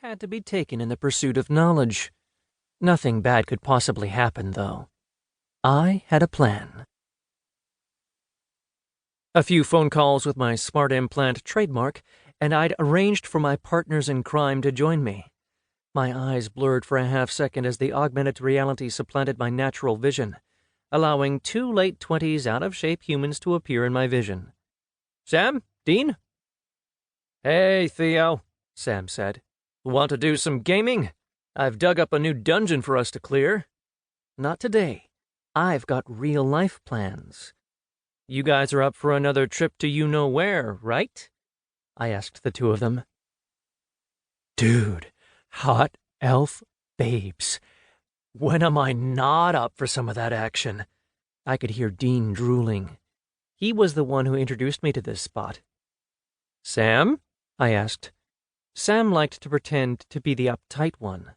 had to be taken in the pursuit of knowledge. Nothing bad could possibly happen, though. I had a plan. A few phone calls with my smart implant trademark, and I'd arranged for my partners in crime to join me. My eyes blurred for a half-second as the augmented reality supplanted my natural vision, allowing 2 late-20s out-of-shape humans to appear in my vision. "Sam? Dean?" "Hey, Theo," Sam said. "Want to do some gaming? I've dug up a new dungeon for us to clear." "Not today. I've got real-life plans." "You guys are up for another trip to you-know-where, right?" I asked the two of them. Dude, hot elf babes. When am I not up for some of that action? I could hear Dean drooling. He was the one who introduced me to this spot. "Sam?" I asked. Sam liked to pretend to be the uptight one.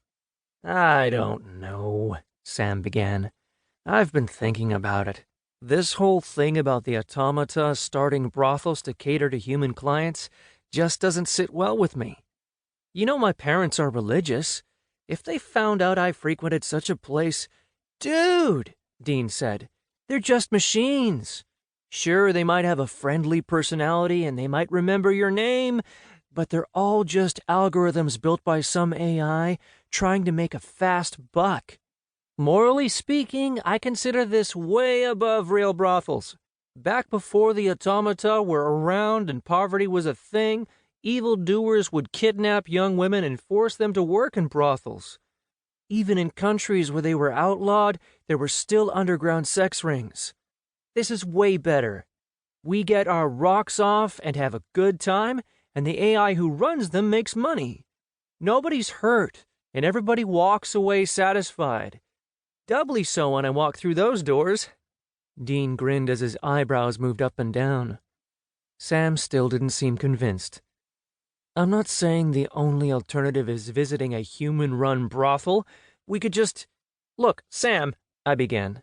"I don't know," Sam began. "I've been thinking about it. This whole thing about the automata starting brothels to cater to human clients just doesn't sit well with me. You know my parents are religious. If they found out I frequented such a place—" "Dude," Dean said, "they're just machines. Sure, they might have a friendly personality and they might remember your name, but they're all just algorithms built by some AI trying to make a fast buck. Morally speaking, I consider this way above real brothels. Back before the automata were around and poverty was a thing, evildoers would kidnap young women and force them to work in brothels. Even in countries where they were outlawed, there were still underground sex rings. This is way better. We get our rocks off and have a good time, and the AI who runs them makes money. Nobody's hurt, and everybody walks away satisfied. Doubly so when I walk through those doors." Dean grinned as his eyebrows moved up and down. Sam still didn't seem convinced. "I'm not saying the only alternative is visiting a human-run brothel. We could just—" "Look, Sam," I began.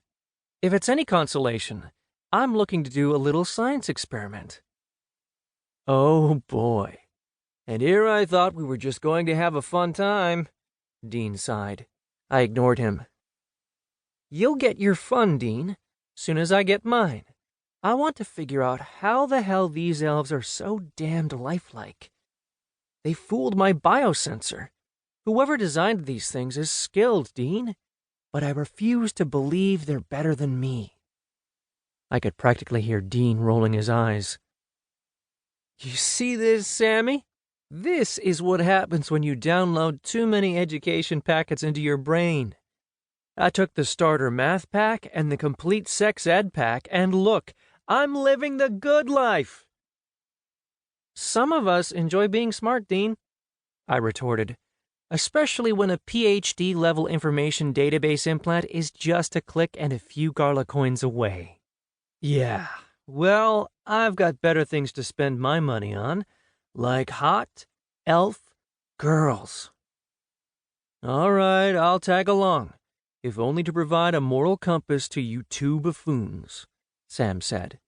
"If it's any consolation, I'm looking to do a little science experiment." "Oh, boy. And here I thought we were just going to have a fun time." Dean sighed. I ignored him. "You'll get your fun, Dean, soon as I get mine. I want to figure out how the hell these elves are so damned lifelike. They fooled my biosensor. Whoever designed these things is skilled, Dean, but I refuse to believe they're better than me." I could practically hear Dean rolling his eyes. "You see this, Sammy? This is what happens when you download too many education packets into your brain. I took the starter math pack and the complete sex ed pack, and look, I'm living the good life." "Some of us enjoy being smart, Dean," I retorted, "especially when a PhD-level information database implant is just a click and a few Garla coins away." "Yeah, well, I've got better things to spend my money on, like hot elf girls." "All right, I'll tag along, if only to provide a moral compass to you two buffoons," Sam said.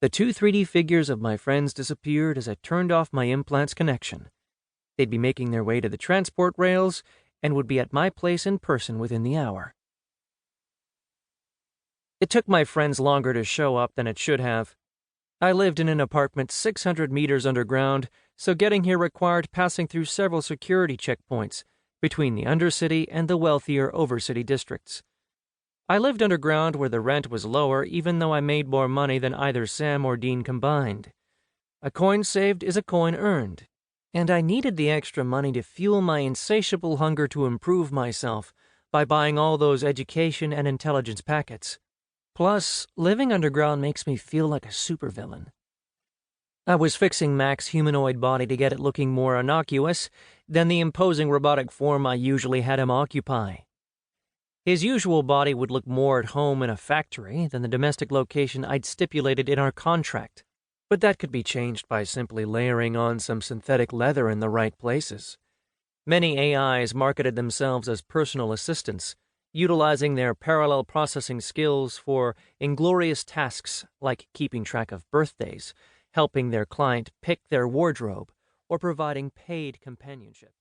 The 2 3D figures of my friends disappeared as I turned off my implant's connection. They'd be making their way to the transport rails and would be at my place in person within the hour. It took my friends longer to show up than it should have. I lived in an apartment 600 meters underground, so getting here required passing through several security checkpoints between the Undercity and the wealthier Overcity districts. I lived underground where the rent was lower, even though I made more money than either Sam or Dean combined. A coin saved is a coin earned, and I needed the extra money to fuel my insatiable hunger to improve myself by buying all those education and intelligence packets. Plus, living underground makes me feel like a supervillain. I was fixing Mac's humanoid body to get it looking more innocuous than the imposing robotic form I usually had him occupy. His usual body would look more at home in a factory than the domestic location I'd stipulated in our contract, but that could be changed by simply layering on some synthetic leather in the right places. Many AIs marketed themselves as personal assistants, utilizing their parallel processing skills for inglorious tasks like keeping track of birthdays, helping their client pick their wardrobe, or providing paid companionship.